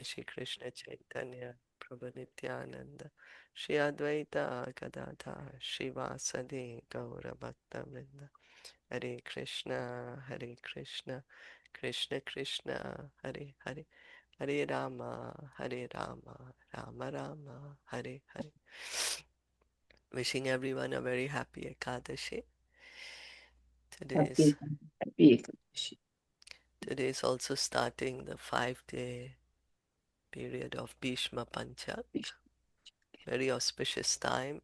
Shri Krishna Chaitanya Prabhu Nityananda Shri Advaita Gadadhar Shri Vasadi Gaura Bhakta Vrinda Hare Krishna Hare Krishna Krishna Krishna Hare Hare Hare Rama Hare Rama Rama Rama Hare Hare. Wishing everyone a very happy Ekadashi. Happy, happy Ekadashi. Today is also starting the 5-day period of Bhishma Panchak. Very auspicious time,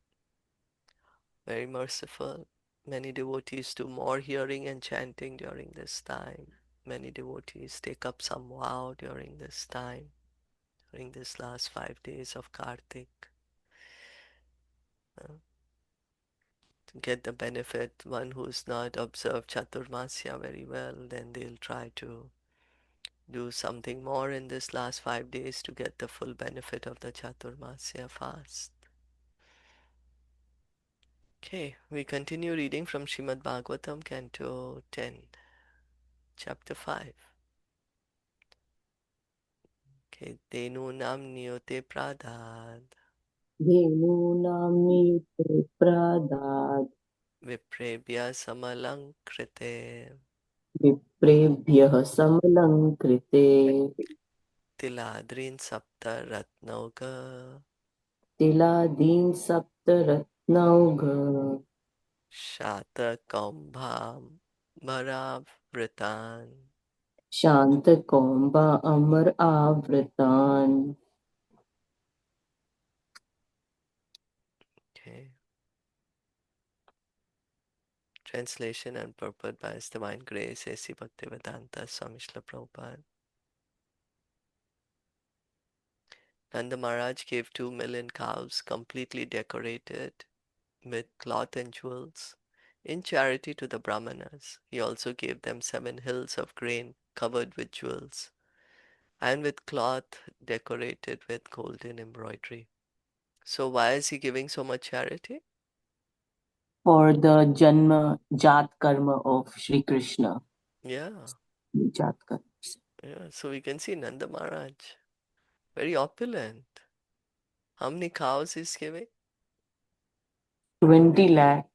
very merciful. Many devotees do more hearing and chanting during this time. Many devotees take up some vow during this time, during this last 5 days of Kartik. To get the benefit, one who's not observed Chaturmasya very well, then they'll try to do something more in this last 5 days to get the full benefit of the Chaturmasya fast. Okay, we continue reading from Srimad Bhagavatam, Canto 10, Chapter 5. Okay, Denunam Nyote Pradad, Dhenunam niyate pradad Viprebhya Samalankrite, विप्रेभ्यः समलङ्कृते Tiladrin Sapta Ratnauga, तिलादीन् सप्तरत्नौघ Shata Kambham Bharavritan. शान्तकौम्बा Amar आवृतान्. Okay, translation and purport by His Divine Grace, A.C. Bhaktivedanta Swami Srila Prabhupada. Nanda Maharaj gave 2 million cows completely decorated with cloth and jewels in charity to the Brahmanas. He also gave them 7 hills of grain covered with jewels and with cloth decorated with golden embroidery. So why is he giving so much charity? For the Janma Jat Karma of Shri Krishna. Yeah, Jat Karma. yeah. So we can see Nanda Maharaj, very opulent. How many cows he's giving? 20 lakh.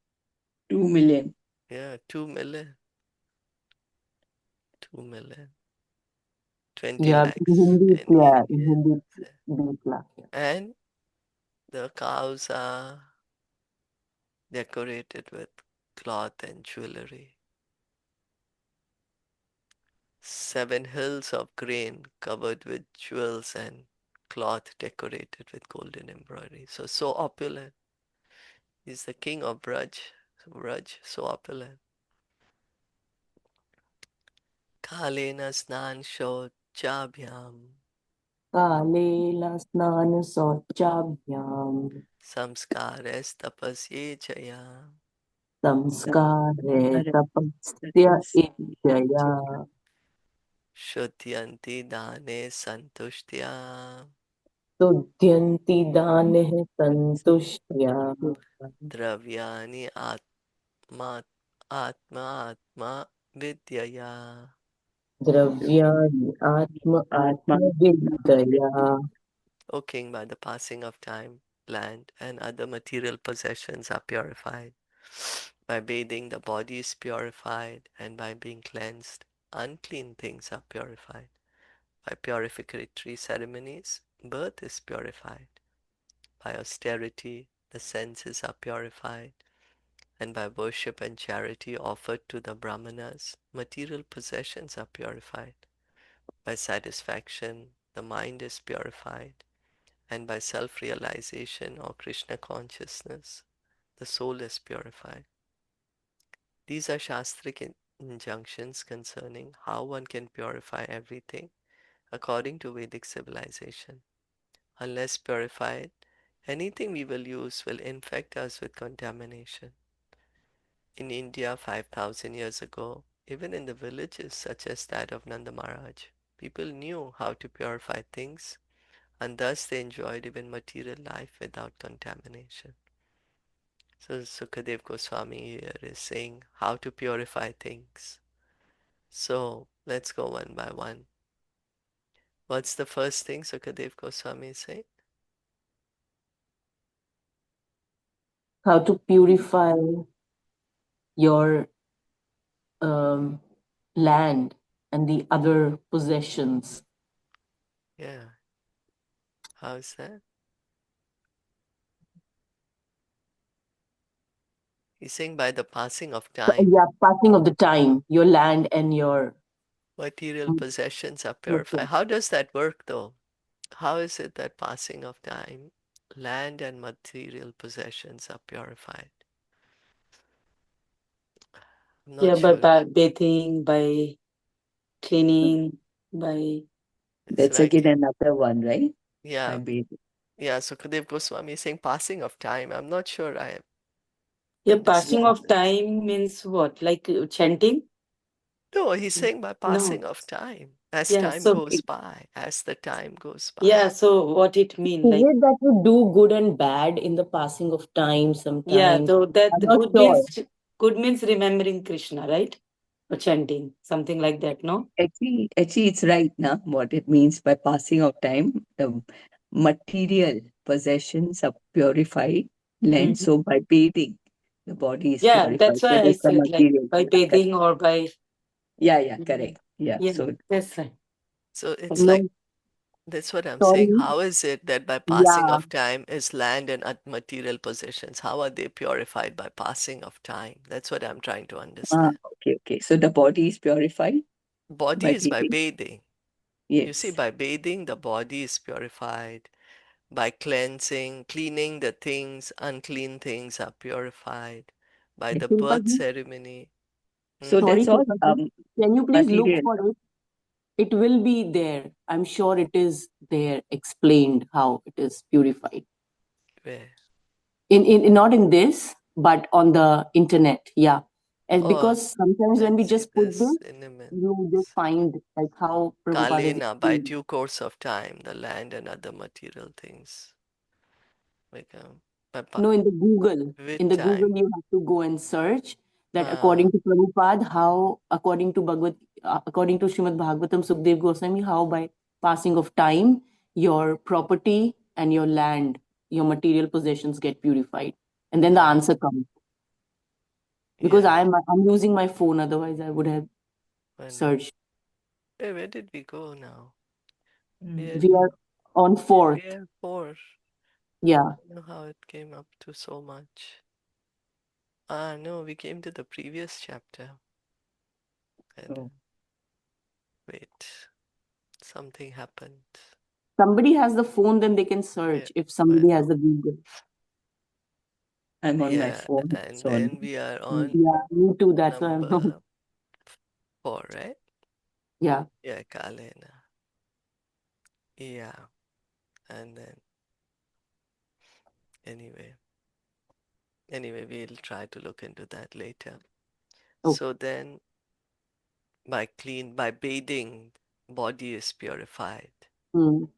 2 million. Yeah, 2 million. 2 million. 20 Yeah, in lakhs Hindi, in yeah, in India. Hindi, 20 lakh. Yeah. And the cows are decorated with cloth and jewelry. 7 hills of grain covered with jewels and cloth decorated with golden embroidery. So opulent. He's the king of Braj, so opulent. Kalena snan shochabhyam कालेन स्नानशौचाभ्याम् samskares tapasye chaya संस्कारे तपस्य इत्यया shuddhyanti dane santushtya तुध्यन्ति दानः सन्तुष्ट्या dravyani atma vidyaya. द्रव्याणि आत्मविद्यया. O king, by the passing of time, land, and other material possessions are purified. By bathing, the body is purified, and by being cleansed, unclean things are purified. By purificatory ceremonies, birth is purified. By austerity, the senses are purified. And by worship and charity offered to the Brahmanas, material possessions are purified. By satisfaction, the mind is purified. And by self-realization or Krishna consciousness, the soul is purified. These are Shastric injunctions concerning how one can purify everything according to Vedic civilization. Unless purified, anything we will use will infect us with contamination. In India 5,000 years ago, even in the villages such as that of Nanda Maharaj, people knew how to purify things, and thus they enjoyed even material life without contamination. So Sukadev Goswami here is saying how to purify things. So let's go one by one. What's the first thing Sukadev Goswami is saying? How to purify your um, land and the other possessions. Yeah. How is that? He's saying by the passing of time, Yeah, passing of the time, your land and your material possessions are purified. How does that work though? How is it that passing of time, land and material possessions are purified? I'm not Yeah, by sure. bathing, by cleaning, by It's That's like, again another one, right? yeah, By bathing. yeah. Sukadev Goswami is saying passing of time. I'm not sure I yeah, passing understand of this. time means what? Like chanting? No, he's saying by No. passing of time, as Yeah, time so goes by, as the time goes by. yeah, so what it mean? Is Like it that you do good and bad in the passing of time yeah, sometimes? so that I'm not sure. good means remembering Krishna, right? Or chanting, something like that, no? Actually, it's right now. What it means by passing of time, the material possessions are purified, land. Mhm. So by bathing, the body is Yeah, purified. that's So why I that's the said like material. by Yeah, correct. bathing or by Yeah, correct. Yeah. yeah, So that's right. So it's No, like, that's what I'm saying. sorry. How is it that by passing Yeah, of time is land and material possessions? How are they purified by passing of time? That's what I'm trying to understand. okay. So the body is purified Body by is by bathing. bathing. You see, Yes. by bathing, the body is purified. By cleansing, cleaning the things, unclean things are purified. By the birth Shilpaji, ceremony. So Hmm? sorry, that's all Shilpaji. Can you please look material. for it? It will be there. I'm sure it is there explained how it is purified. Where? Not in this, but on the internet. Yeah. And Oh, because sometimes when we let's see just put this this, in a minute. you just find like how Prabhupada is Kalena, by explained. due course of time, the land and other material things become No, with in the Google, time. you have to go and search that Uh, according to Prabhupada, how according to Srimad Bhagavatam, Sukdev Goswami, how by passing of time, your property and your land, your material possessions get purified, and then the uh, answer comes. Because yeah, I'm using my phone, otherwise I would have one minute. searched. Hey, where did we go now? We are on We fourth. are four. Yeah, I don't know how it came up to so much. Ah, no, we came to the previous chapter. And Oh, wait, something happened. somebody has the phone, then they can Yeah, search. If but somebody has the Google, I'm on my yeah, phone. and So then we are on yeah, me too. That's why I'm not. number four, right? Yeah. Yeah, Kalena. Yeah, and then anyway, we'll try to look into that later. Oh. So then, by bathing, body is purified. Mm.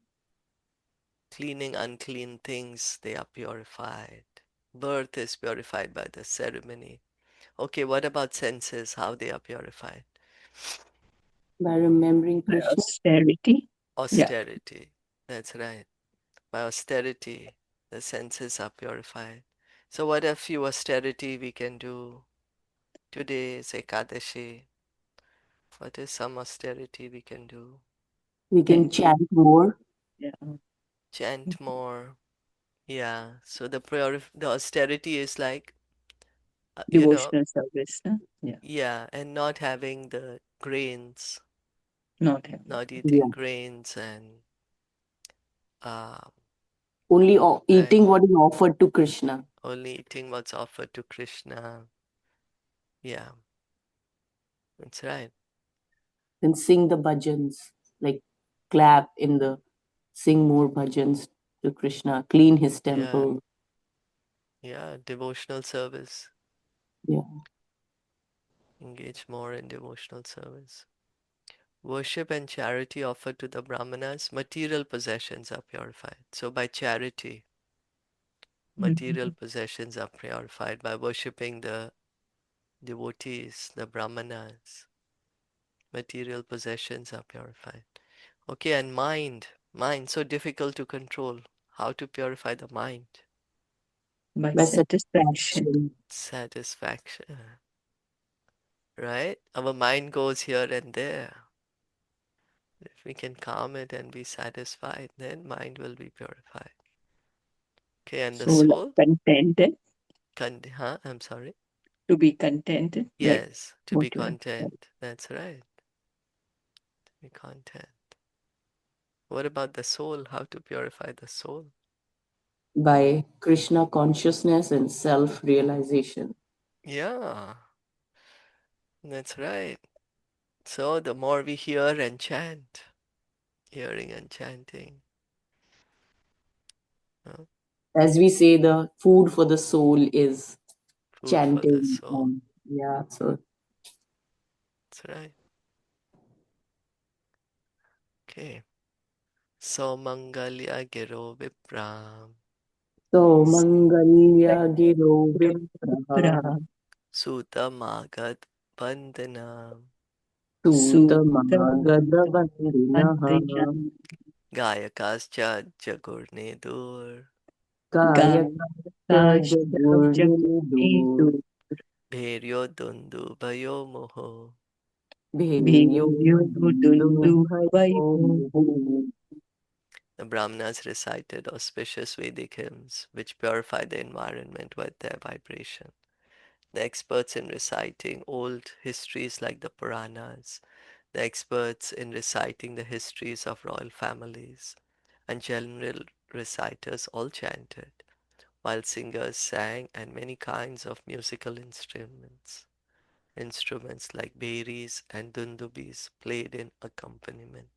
Cleaning unclean things, they are purified. Birth is purified by the ceremony. Okay, what about senses? How they are purified? By remembering by Krishna, austerity. Yeah. Austerity. That's right. By austerity, the senses are purified. So, what a few austerity we can do? Today is Ekadashi. What is some austerity we can do? we can Can chant more. yeah. Chant more. Yeah. So the austerity is like, you know, Devotional service. No? Yeah. yeah, and not having the grains, Not having. not eating Yeah. grains and uh, Only right, eating what is offered to Krishna. only eating what's offered to Krishna. Yeah, that's right. Then sing the bhajans, like clap in the, sing more bhajans to Krishna, clean his Yeah, temple. yeah, devotional service. Yeah. Engage more in devotional service. Worship and charity offered to the Brahmanas, material possessions are purified. So by charity, material possessions are purified. By worshipping the devotees, the Brahmanas, material possessions are purified. Okay, and mind. Mind, so difficult to control. How to purify the mind? By By satisfaction. satisfaction. Satisfaction. Right? Our mind goes here and there. If we can calm it and be satisfied, then mind will be purified. Okay, and the Soul soul? contented, I'm sorry. to be contented, like Yes, to be what you have said. content. That's right. To be content. What about the soul? How to purify the soul? By Krishna consciousness and self realization. Yeah, that's right. So the more we hear and chant, hearing and chanting, uh, As we say, the food for the soul is food for the chanting. soul. Yeah, so That's right. Okay. So Mangalya Giro Vipram Mangalya Giro Vipraha Pra- Suta Magad Vandanam Sutamagada Sutta Vandinaha Andriyam Gayakascha Jagurnedur Gayakasya Gakashta Jagurnidu Jagunidu Bheryo Dundu Bhayo Moho. Bheyo Bhegyo Dundu Dundubhayo The Brahmanas recited auspicious Vedic hymns which purify the environment with their vibration. The experts in reciting old histories like the Puranas, the experts in reciting the histories of royal families, and general reciters all chanted, while singers sang and many kinds of musical instruments like bheris and dundubis played in accompaniment.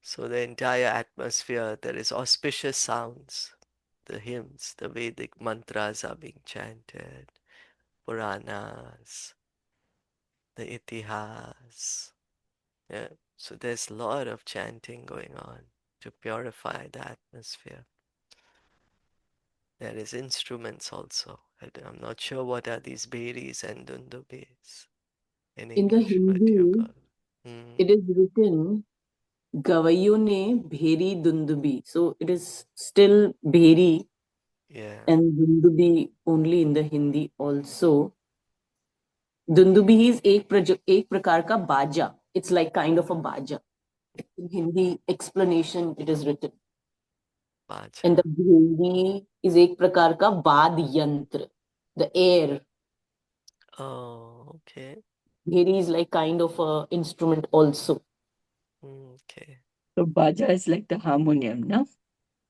So the entire atmosphere, there is auspicious sounds. The hymns, the Vedic mantras are being chanted, Puranas, the Itihas. Yeah. So there's a lot of chanting going on to purify the atmosphere. There is instruments also. I'm not sure what are these bheris and dundubis in In the English, but you Hindi, got it. it is written Gavayo ne Bheri Dundubi. So it is still Bheri Yeah. and Dundubi only in the Hindi also. Dundubi is एक प्रकार का बाजा. It's like kind of a baja. In Hindi explanation, it is written. And the Vacha. bheri is एक प्रकार का वाद यंत्र. The air. Oh, okay. Bheri is like kind of a instrument also. Okay. So Baja is like the harmonium, no?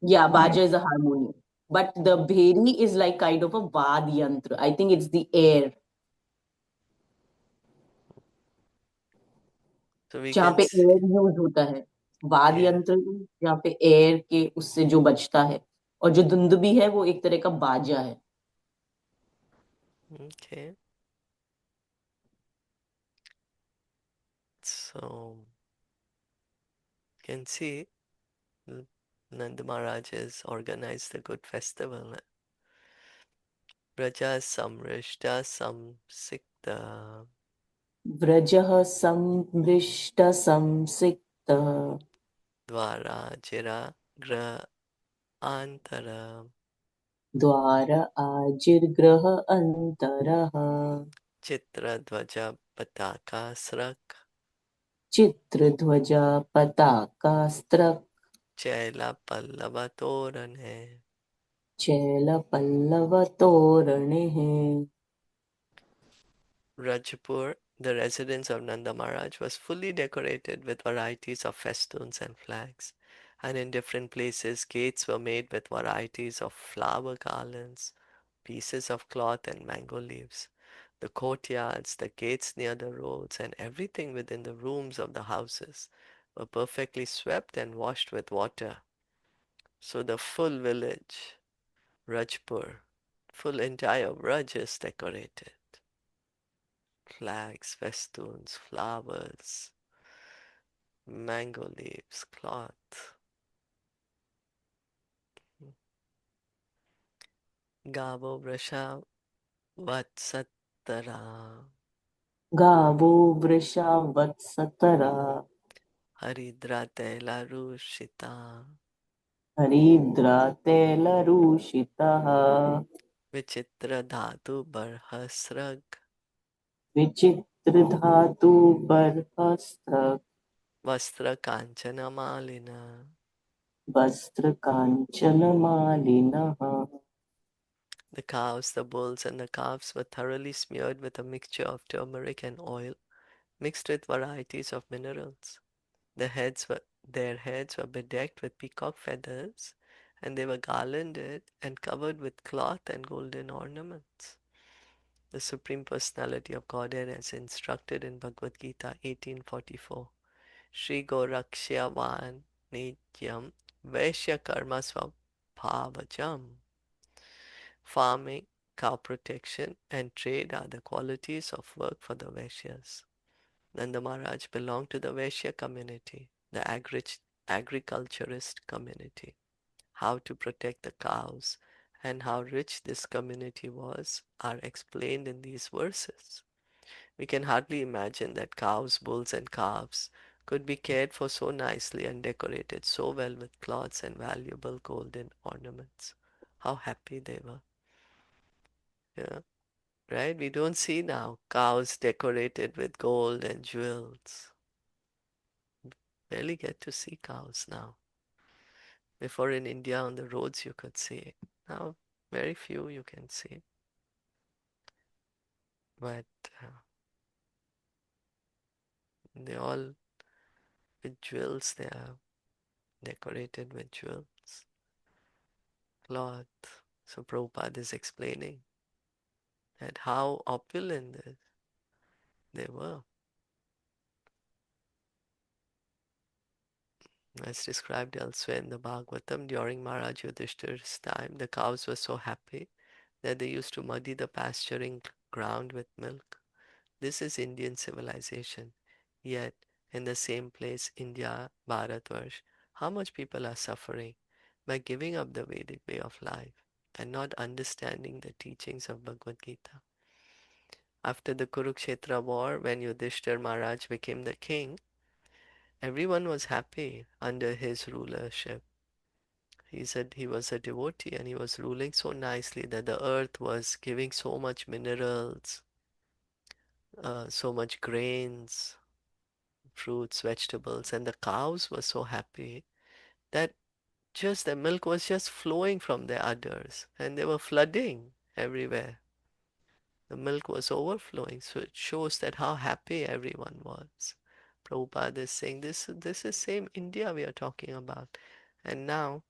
Yeah, baja is a harmonium. But the bheri is like kind of a vad yantra. I think it's the air. So we जहाँ can पे see. Air use होता है वाद Yeah. यंत्र जहाँ पे air के उससे जो बचता है और जो दुंदुबी है वो एक तरह का बाजा है Okay. So you can see Nanda Maharaj has organized a good festival. Braja Samrishta Samsikta व्रजः संमृष्ट संसिक्त Dvara Jira Gra Antara द्वार आजिर्ग्रह अंतरः Chitra Dvaja Pataka Srak चित्रध्वजा पताकास्त्र Chaila Pallava Torane. Chail Pallav Torane Rajpur, the residence of Nanda Maharaj, was fully decorated with varieties of festoons and flags, and in different places gates were made with varieties of flower garlands, pieces of cloth and mango leaves. The courtyards, the gates near the roads, and everything within the rooms of the houses were perfectly swept and washed with water. So the full village, Rajpur, full entire Raj is decorated. Flags, festoons, flowers, mango leaves, cloth. Gavo Vrasha Vatsattara. गावो वृषा वत्सतरा हरिद्रा तैलारुषिता हरिद्रा तैलरूषितः विचित्र धातु बर्हस्रग विचित्रधातु बर्हस्त्र वस्त्र कांचन मालिना. वस्त्र कांचन मालिनः. The cows, the bulls, and the calves were thoroughly smeared with a mixture of turmeric and oil, mixed with varieties of minerals. Their heads were bedecked with peacock feathers, and they were garlanded and covered with cloth and golden ornaments. The Supreme Personality of Godhead as instructed in Bhagavad Gita 18:44. Shri Gorakshavan Nityam Vaishya Karma Swabhavajam. Farming, cow protection, and trade are the qualities of work for the Vaishyas. Nanda Maharaj belonged to the Vaishya community, the agriculturist community. How to protect the cows and how rich this community was are explained in these verses. We can hardly imagine that cows, bulls, and calves could be cared for so nicely and decorated so well with cloths and valuable golden ornaments. How happy they were. Yeah, right? We don't see now cows decorated with gold and jewels. Barely get to see cows now. Before in India on the roads you could see. Now very few you can see. But they all with jewels, they are decorated with jewels, cloth. So Prabhupada is explaining that how opulent they were. As described elsewhere in the Bhagavatam, during Maharaj Yudhishthir's time, the cows were so happy that they used to muddy the pasturing ground with milk. This is Indian civilization. Yet, in the same place, India, Bharatvarsh, how much people are suffering by giving up the Vedic way of life and not understanding the teachings of Bhagavad Gita. After the Kurukshetra war, when Yudhishthir Maharaj became the king, everyone was happy under his rulership. He was a devotee and he was ruling so nicely that the earth was giving so much minerals, so much grains, fruits, vegetables, and the cows were so happy that just the milk was just flowing from their udders and they were flooding everywhere. The milk was overflowing, so it shows that how happy everyone was. Prabhupada is saying this is same India we are talking about. And now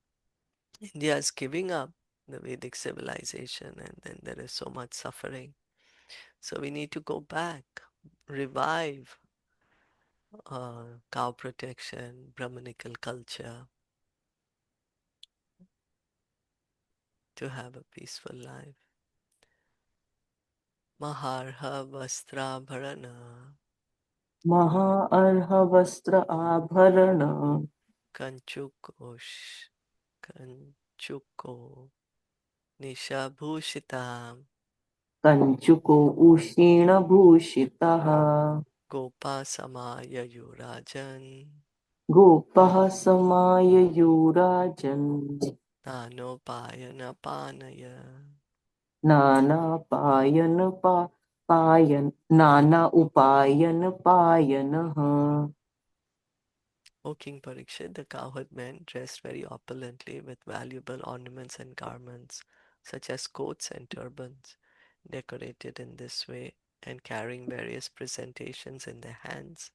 India is giving up the Vedic civilization and then there is so much suffering. So we need to go back, revive cow protection, Brahmanical culture to have a peaceful life. Maharha Vastra Bharana महा वस्त्र आभरण Kanchukosh Kanchuko Nishabhushitam कंचुको उषीण भूषितः Gopa Samaya Yurajan गोपः समाय युराजन् Nanopayana Panaya. नानापायन पायन नाना उपायन पायनः. O King Parikshit, the cowherd men dressed very opulently with valuable ornaments and garments, such as coats and turbans, decorated in this way, and carrying various presentations in their hands,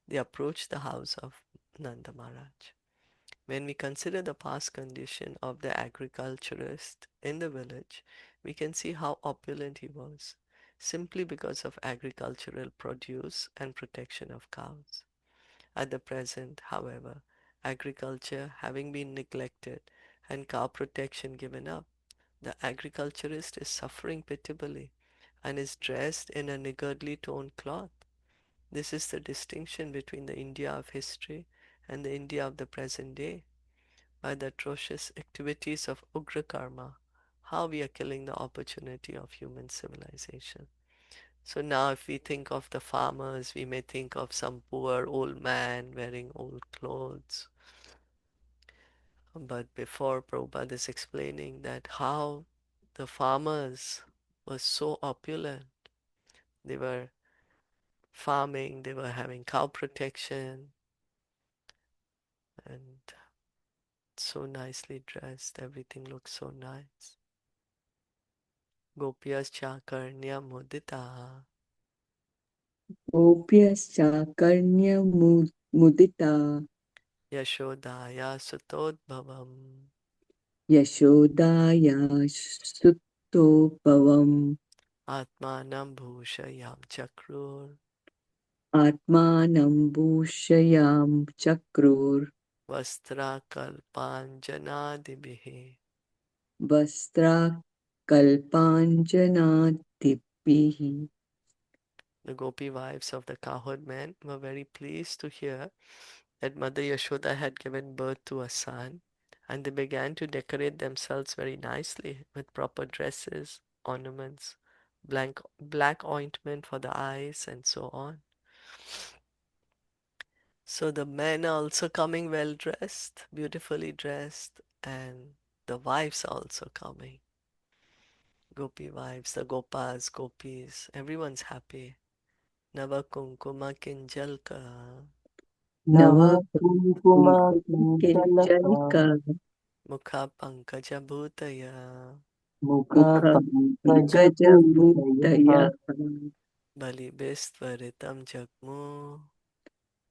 they approached the house of Nanda Maharaj. When we consider the past condition of the agriculturist in the village, we can see how opulent he was, simply because of agricultural produce and protection of cows. At the present, however, agriculture having been neglected and cow protection given up, the agriculturist is suffering pitiably and is dressed in a niggardly toned cloth. This is the distinction between the India of history and the India of the present day. By the atrocious activities of Ugra Karma, how we are killing the opportunity of human civilization. So now if we think of the farmers, we may think of some poor old man wearing old clothes. But before, Prabhupada is explaining that how the farmers were so opulent. They were farming, they were having cow protection, and so nicely dressed. Everything looks so nice. Gopyascha karnya mudita Gopyascha karnya mudita yashodaya sutodbhavam yashodaya sutobhavam atmanam bhushayam chakrur atmanam bhushayam chakrur vastra kalpanjanadibihi. vastra kalpanjanatipihi. The Gopi wives of the cowherd men were very pleased to hear that Mother Yashoda had given birth to a son, and they began to decorate themselves very nicely with proper dresses, ornaments, black ointment for the eyes, and so on. So the men are also coming well dressed, beautifully dressed, and the wives are also coming. Gopi wives, the Gopas, Gopis, everyone's happy. Nava Kunkuma Kinjalka, Nava Kunkuma Kintalaka Kinjalika Mukha Pankaja Bhutaya, Mukha mukha pankaja bhutaya Pankajabhutaya Bali Bistvaritam Jagmu,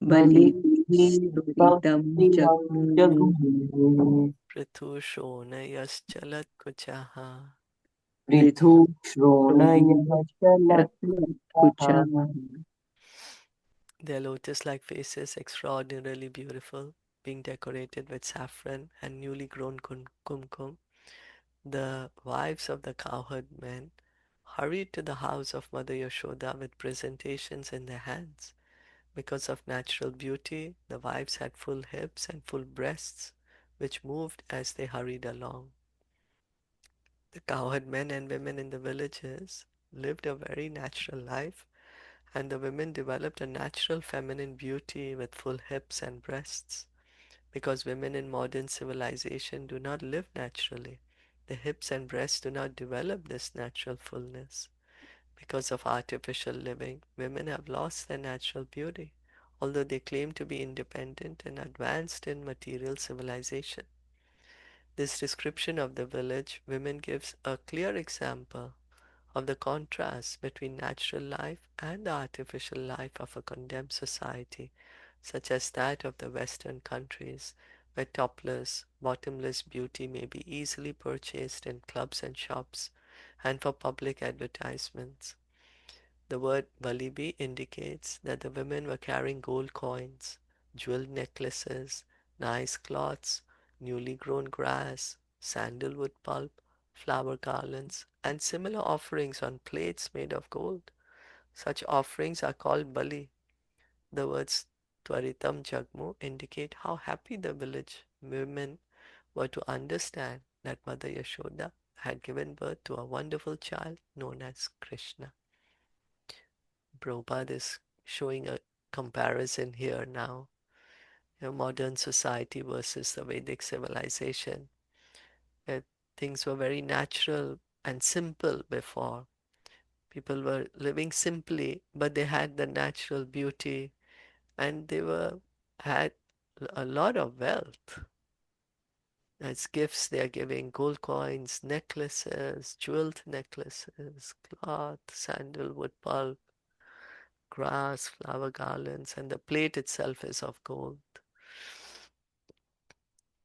bali Bali suritam Bhakti jagmu Jagmu Prithu Shonayas Chalat Kuchaha. Prithu Shronaya kucha. Shalaktaha. Their lotus-like faces extraordinarily beautiful, being decorated with saffron and newly grown kumkum. The wives of the cowherd men hurried to the house of Mother Yashoda with presentations in their hands. Because of natural beauty, the wives had full hips and full breasts, which moved as they hurried along. The cowherd men and women in the villages lived a very natural life, and the women developed a natural feminine beauty with full hips and breasts. Because women in modern civilization do not live naturally, the hips and breasts do not develop this natural fullness. Because of artificial living, women have lost their natural beauty, although they claim to be independent and advanced in material civilization. This description of the village women gives a clear example of the contrast between natural life and the artificial life of a condemned society, such as that of the Western countries, where topless, bottomless beauty may be easily purchased in clubs and shops and for public advertisements. The word Valibi indicates that the women were carrying gold coins, jeweled necklaces, nice cloths, newly grown grass, sandalwood pulp, flower garlands, and similar offerings on plates made of gold. Such offerings are called Bali. The words Tvaritam Jagmu indicate how happy the village women were to understand that Mother Yashoda had given birth to a wonderful child known as Krishna. Prabhupada is showing a comparison here now. Modern society versus the Vedic civilization. Things were very natural and simple before. People were living simply, but they had the natural beauty, and they had a lot of wealth. As gifts, they are giving gold coins, necklaces, jeweled necklaces, cloth, sandalwood pulp, grass, flower garlands, and the plate itself is of gold.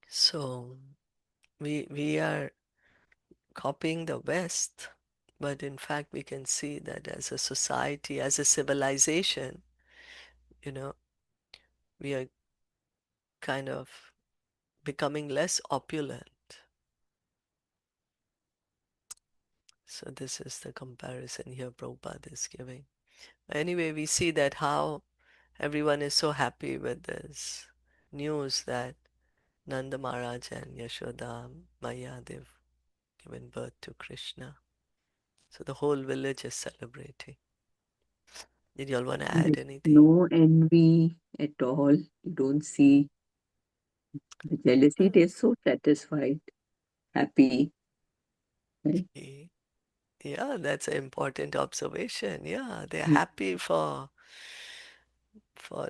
So we are copying the West, but in fact we can see that as a society, as a civilization, you know, we are kind of becoming less opulent. So this is the comparison here Prabhupada is giving. Anyway, we see that how everyone is so happy with this news that Nanda Mahārāja and Yashoda Maya, they've given birth to Krishna. So the whole village is celebrating. Did you all want to There's add anything? no envy at all. You don't see the jealousy. They're so satisfied, happy. Right? Okay. Yeah, that's an important observation. Yeah, they're Mm. happy for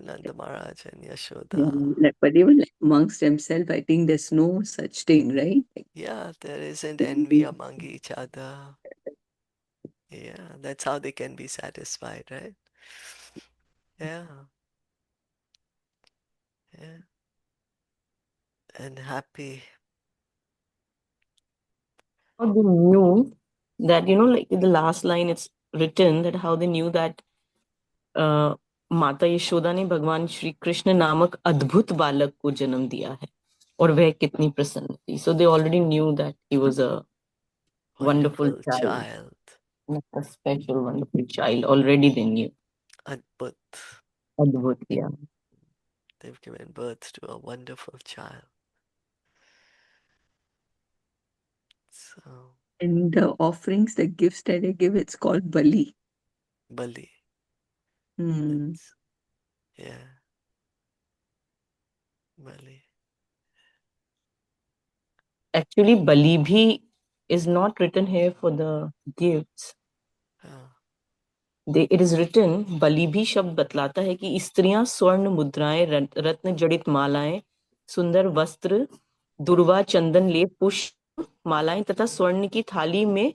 Nanda Maharaj and Yeah, Yashoda. but even like amongst themselves, I think there's no such thing, right? Like, Yeah, there isn't envy envy. among each other. Yeah, that's how they can be satisfied, right? Yeah, yeah, and happy. How they knew that, like in the last line, it's written that how they knew that माता यशोदा ने भगवान श्री कृष्ण नामक अद्भुत बालक को जन्म दिया है और वह कितनी प्रसन्न थी. So they already knew that he was a wonderful Wonderful child, child. a special, wonderful child. Already they knew. Adbhut. Adbhut, yeah. They've given birth to a wonderful child. So, And the offerings, the gifts that they give, it's called Bali. Bali. Hmm. It's, yeah, Bali. Actually, Bali bhi is not written here for the gifts. Oh, It is written, बलि भी शब्द बतलाता है कि स्त्रियां स्वर्ण मुद्राएं, रत्न जड़ित मालाएं, सुंदर वस्त्र, दुर्वा चंदन लेप पुष्प मालाएं तथा स्वर्ण की थाली में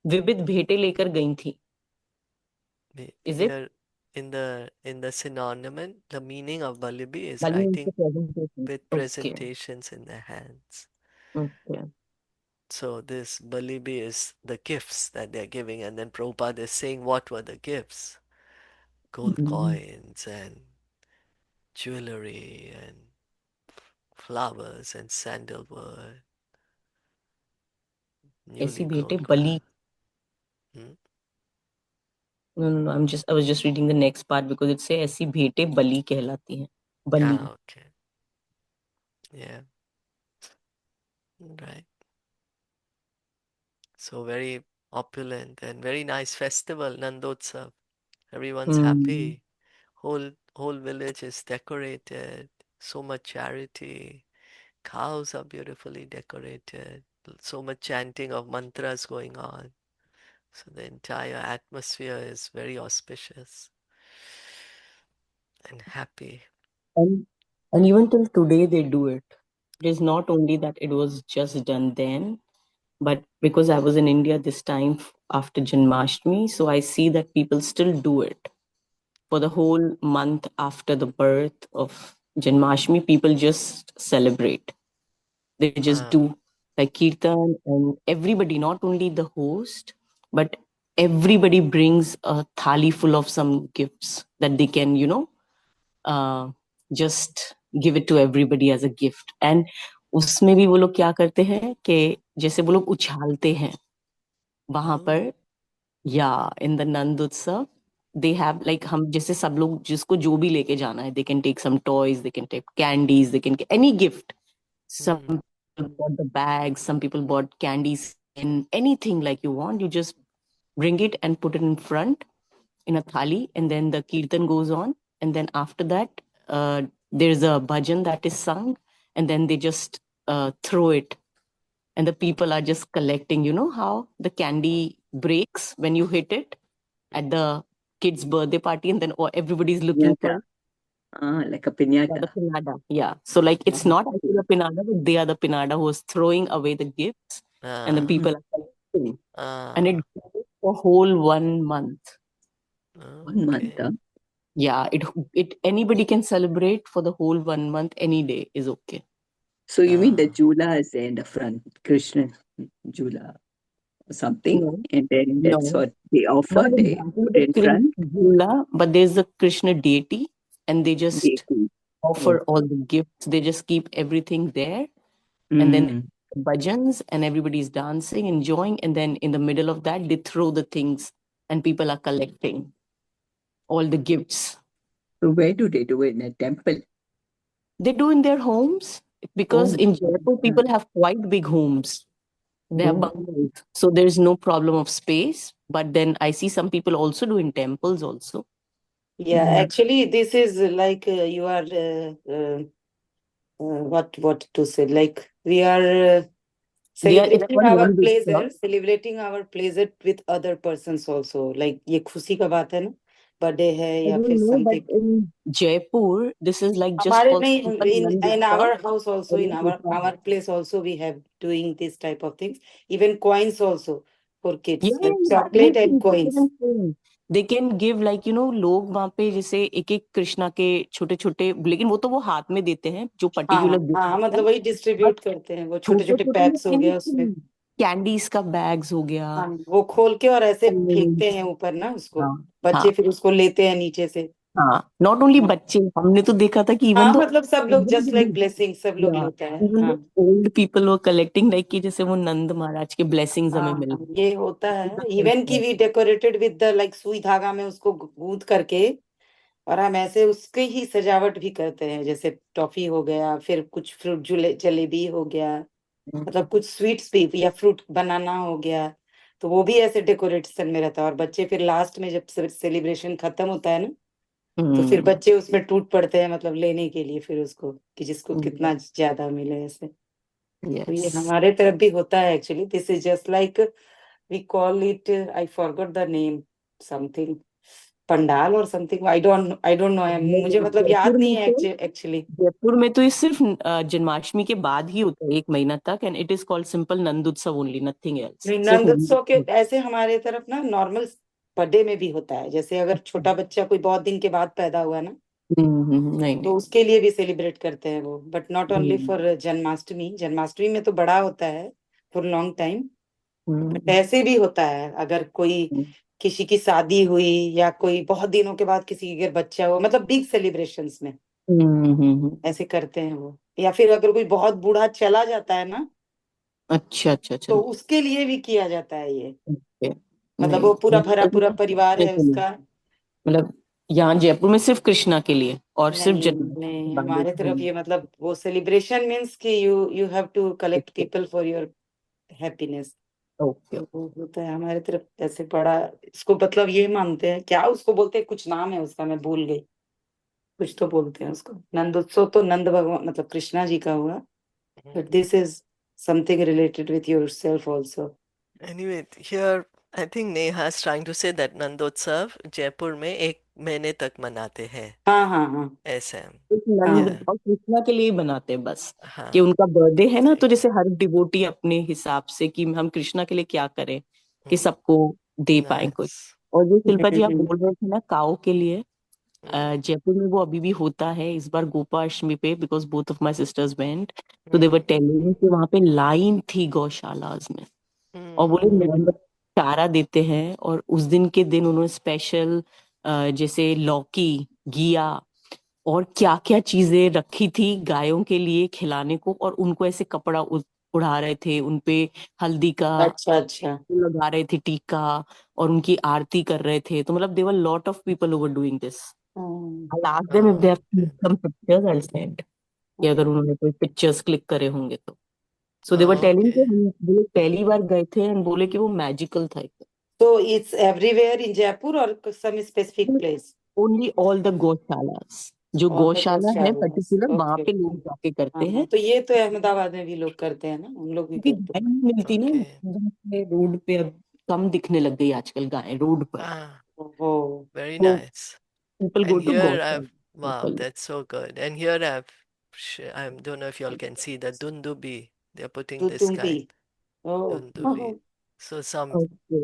विविध भेंटें लेकर गई थी. Is it? here in the synonym, the meaning of Balibi is Bali is the writing presentation. with Okay. presentations in their hands. Okay. So this Balibi is the gifts that they're giving, and then Prabhupada is saying what were the gifts? Gold coins and jewelry and flowers and sandalwood, ऐसी newly भेंटें grown Bali. grass. Hmm? No. I was just reading the next part because it says ऐसी भेंटें बलि कहलाती हैं. बलि. Ah, okay. Yeah, right. So very opulent and very nice festival, Nandotsav. Everyone's Hmm. happy. Whole village is decorated. So much charity. Cows are beautifully decorated. So much chanting of mantras going on. So the entire atmosphere is very auspicious and happy. And even till today they do it. It is not only that it was just done then, but because I was in India this time after Janmashtami, so I see that people still do it. For the whole month after the birth of Janmashtami, people just celebrate. They just Ah, do like kirtan, and everybody, not only the host, but everybody brings a thali full of some gifts that they can, uh, just give it to everybody as a gift. And उसमें भी वो लोग क्या करते हैं कि जैसे वो लोग उछालते हैं वहां oh, पर, या इन द नंद उत्सव दे हैव लाइक, हम जैसे सब लोग जिसको जो भी लेके जाना है, they can take some toys, they can take candies, they can any gift. hmm, Some people bought the bags, some people bought candies, and anything like you want, you just bring it and put it in front in a thali, and then the kirtan goes on, and then after that there's a bhajan that is sung, and then they just throw it, and the people are just collecting. You know how the candy breaks when you hit it at the kid's birthday party, and then everybody's looking for Piñata. it. Like a Yeah, the piñata. pinada. Yeah. So like it's not actually a pinada, but they are the pinada who is throwing away the gifts, and the ah, people are collecting. And it ah, goes for whole 1 month. 1 month. okay. Yeah, it anybody can celebrate for the whole 1 month. Any day is okay. So you mean the Ah, Jula is there in the front, Krishna Jula or something, No, and then that's no, what they offer, not they exactly put the in Krishna front. Jula, but there's a Krishna deity, and they just Deity. offer all Okay. the gifts. They just keep everything there, and then Mm. bhajans, and everybody's dancing, enjoying, and then in the middle of that, they throw the things, and people are collecting all the gifts. So where do they do it? In a temple? They do in their homes because Oh, in Jaipur, mm. people have quite big homes. They have Oh, bungalows, so there's no problem of space. But then I see some people also do in temples also. Yeah, actually, this is like you are what to say? Like we are They are, if celebrating one our one wakes up, pleasure, celebrating our pleasure with other persons also. Like ये खुशी का बात है ना, birthday है I या फिर don't know, but something. in Jaipur, this is like just हमारे called नहीं, simple in Nandutsav our house also, और in ये होता है. our place also, we have doing this type of things. Even coins also for Yeah, kids, yeah, like yeah. नहीं, chocolate and नहीं, that's what coins. I'm saying. They can give like लोग वहाँ पे जैसे एक एक कृष्णा के छोटे छोटे, लेकिन वो तो वो हाथ में देते हैं जो हाँ पर्टिकुलर गिफ्ट हाँ, होता है. मतलब वही बट डिस्ट्रीब्यूट करते हैं, वो छोटे छोटे छोटे छोटे में पैक्स हो गया उसमें. कैंडीज का बैग्स हो गया. हाँ, वो खोल के और ऐसे और- फेंकते हैं ऊपर ना उसको. हाँ, बच्चे हाँ, फिर उसको लेते हैं नीचे से. हाँ. नॉट ओनली बच्चे, हमने तो देखा था कि इवन हाँ, दो मतलब सब लोग जस्ट लाइक ब्लेसिंग सब लोग लेता है. इवन हाँ दो ओल्ड पीपल वो कलेक्टिंग लाइक कि जैसे वो नंद महाराज के ब्लेसिंग्स हमें मिल हाँ, ये होता है. इवन की रहे we decorated with the like सुई धागा में उसको गूंथ करके, और हम ऐसे उसके ही सजावट भी करते हैं, जैसे टॉफी हो गया, फिर कुछ फ्रूट जलेबी हो गया, मतलब कुछ स्वीट्स भी, या फ्रूट बनाना हो गया. तो वो भी ऐसे डेकोरेशन में रहता है. और बच्चे फिर लास्ट में जब सेलिब्रेशन खत्म होता है ना, तो फिर बच्चे उसमें टूट पड़ते हैं, मतलब लेने के लिए फिर उसको, कि जिसको कितना ज्यादा मिले ऐसे. तो ये यस. हमारे तरफ भी होता है. Actually this is just like we call it, I forgot the name, something pandal और समथिंग. आई डोंट नो, मुझे मतलब जयपुर याद नहीं में है तो एक्चुअली. जयपुर में तो ये सिर्फ जन्माष्टमी के बाद ही होता है, एक महीना तक, and it is called simple Nandotsav only, nothing else. नहीं, सिर्फ नंदोत्सव के ऐसे हमारे तरफ ना नॉर्मल बर्थडे में भी होता है. जैसे अगर छोटा बच्चा कोई बहुत दिन के बाद पैदा हुआ ना, नहीं नहीं. तो उसके लिए भी सेलिब्रेट करते हैं वो. But not only hmm, for Janmashtami. Janmashtami में तो बड़ा होता है फॉर लॉन्ग टाइम. बट हम्म, ऐसे भी होता है, अगर कोई किसी की शादी हुई, या कोई बहुत दिनों के बाद किसी के घर बच्चा हुआ, मतलब बिग सेलिब्रेशंस में ऐसे करते हैं वो. या फिर अगर कोई बहुत बूढ़ा चला जाता है ना, अच्छा अच्छा अच्छा. तो उसके लिए भी किया जाता है ये. Okay. मतलब नहीं, वो पूरा भरा जयपुर में पूरा सिर्फ परिवार कृष्ण है के लिए. उसका. मतलब यहाँ जयपुर में सिर्फ कृष्णा के लिए और सिर्फ नहीं जन्माष्टमी के नहीं, बाद हमारे एक तरफ दिन. ये मतलब वो सेलिब्रेशन मीन्स कि you have to collect people for your happiness. Okay. तो वो होता है हमारे तरफ ऐसे बड़ा. इसको मतलब ये मानते हैं, क्या उसको बोलते हैं, कुछ नाम है उसका, मैं भूल गई. कुछ तो बोलते हैं उसको. नंदोत्सव तो नंद भगवान मतलब कृष्णा जी का हुआ. But this is something related with your self also. Anyway, here I think Neha is trying to say that Nandotsav Jaipur में एक महीने तक मनाते हैं. हाँ हाँ हाँ ऐसे. एक नंद हाँ. Yeah. और कृष्णा के लिए ही बनाते हैं बस, कि हाँ. उनका बर्थडे है ना, तो ठीक जैसे है. हर डिवोटी अपने हिसाब से कि हम कृष्णा के लिए क्या करें कि हम्म, सबको दे पाए कुछ. Nice. और जो शिल्पा जी आप बोल रहे थे ना काऊ के लिए, हम्म, जयपुर में वो अभी भी होता है. इस बार गोपाष्टमी पे, because both of my sisters went, तो दे वर हम्म, टेलिंग कि वहां पे लाइन थी गौशालाज में. और बोले जानवर चारा देते हैं, और उस दिन के दिन उन्होंने स्पेशल जैसे लौकी, घिया और क्या क्या चीजें रखी थी गायों के लिए खिलाने को, और उनको ऐसे कपड़ा उड़ा रहे थे, उनपे हल्दी का अच्छा अच्छा. लगा रहे थे टीका, और उनकी आरती कर रहे थे. तो मतलब there are lot of people over doing this. I'll ask them if they have Okay. some pictures, I'll send. कि अगर उन्होंने कोई पिक्चर्स क्लिक करे होंगे तो. सो दे वर टेलिंग कि Okay. हम बोले पहली बार गए थे, एंड बोले कि वो मैजिकल था. So it's everywhere in Jaipur or some specific place? Only all the gaushalas, जो All the गौशाला है goshalas. पर्टिकुलर वहां Okay, पे okay. लोग जाके हाँ करते हाँ, हैं. तो ये तो अहमदाबाद में भी लोग करते हैं ना, हम लोग भी क्योंकि करते गाय नहीं मिलती ना, Okay. एकदम से रोड पे अब कम दिखने लग गई आजकल गाय रोड पर. Ah, हैं. ओ. very तो nice. People go And to here gaushala I've, wow, locally. that's so good. And here I don't know if y'all can see the dundubi. They're putting this तुतुम्बी. kind, Oh. dundubi. So some okay.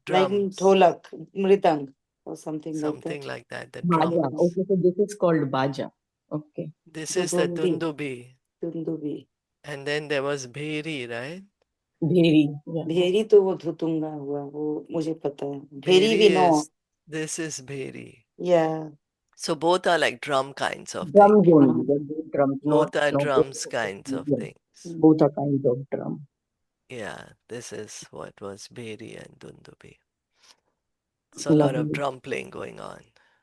Like drums, ढोलक, मृदंग or something like something that. like that, the baja. drums. Okay, so this is called baja. Okay. This is the dudumbi. dundubi. Dundubhi. And then there was bheri, right? Bheri. भेरी तो वो धुतुंगा हुआ, वो मुझे पता है. भेरी Bheri भी नो. this is bheri. या. So both are like drum kinds of drum things. Only, drums, Both not are not. drums kinds of things. Both are kind of drum. Yeah, this is what was bheri and dundubi. So a lot of Lovely. drum playing going on.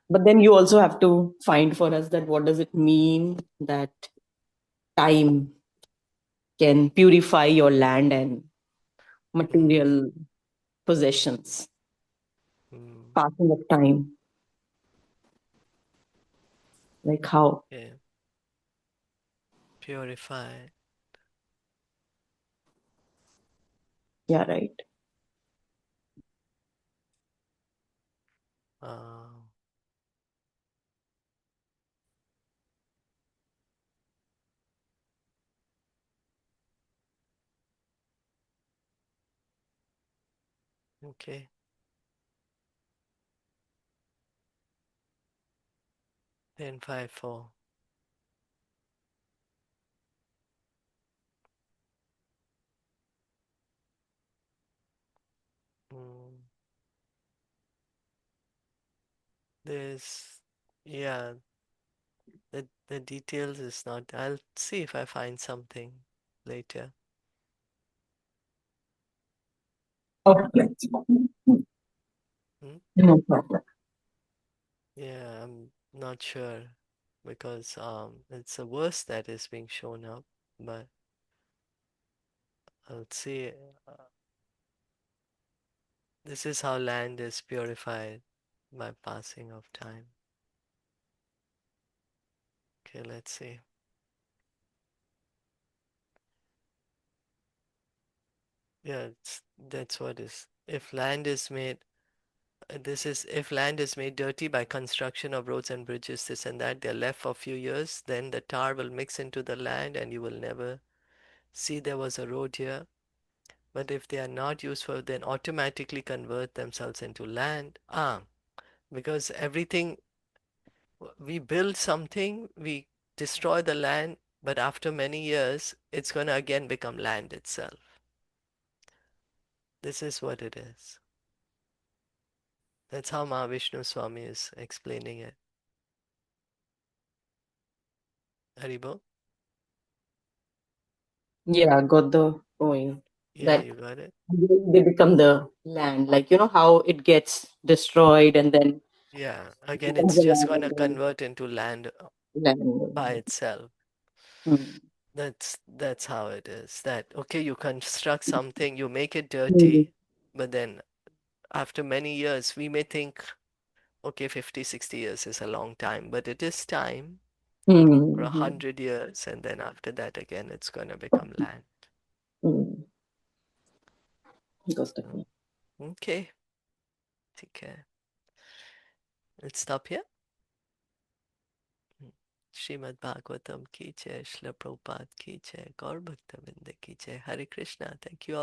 But then you also have to find for us that what does it mean that time can purify your land and material possessions, Mm. passing of time. Like how? Okay. Purify. Yeah, right. Uh, okay. 10.5.4. Mm. There's, yeah, the details is not. I'll see if I find something later. Okay. Hmm? No problem. Yeah, I'm not sure because it's a verse that is being shown up, but I'll see. This is how land is purified by passing of time. Okay, let's see. Yeah, that's what is. If land is made, this is if land is made dirty by construction of roads and bridges, this and that, they're left for a few years, then the tar will mix into the land and you will never see there was a road here. But if they are not useful, then automatically convert themselves into land. Because everything, we build something, we destroy the land, but after many years, it's going to again become land itself. This is what it is. That's how Mahavishnu Swami is explaining it. Haribo? Yeah, got the point. Yeah, That you got it? they become the land. Like, you know, how it gets destroyed and then Yeah, it again, becomes it's a just land going to again. convert into land by Land. itself. Hmm. That's how it is. That, okay, you construct something, you make it Hmm. dirty, but then after many years, we may think, okay, 50, 60 years is a long time, but it is time for Hmm. 100 years, and then after that, again, it's going to become land. Hmm. Got the Mm. point. Okay, take care. Let's stop here. Srimad Bhagavatam ki jai, Srila Prabhupada ki jai, Gaur Bhakta Vrinda ki jai. Hare Krishna. Thank you all.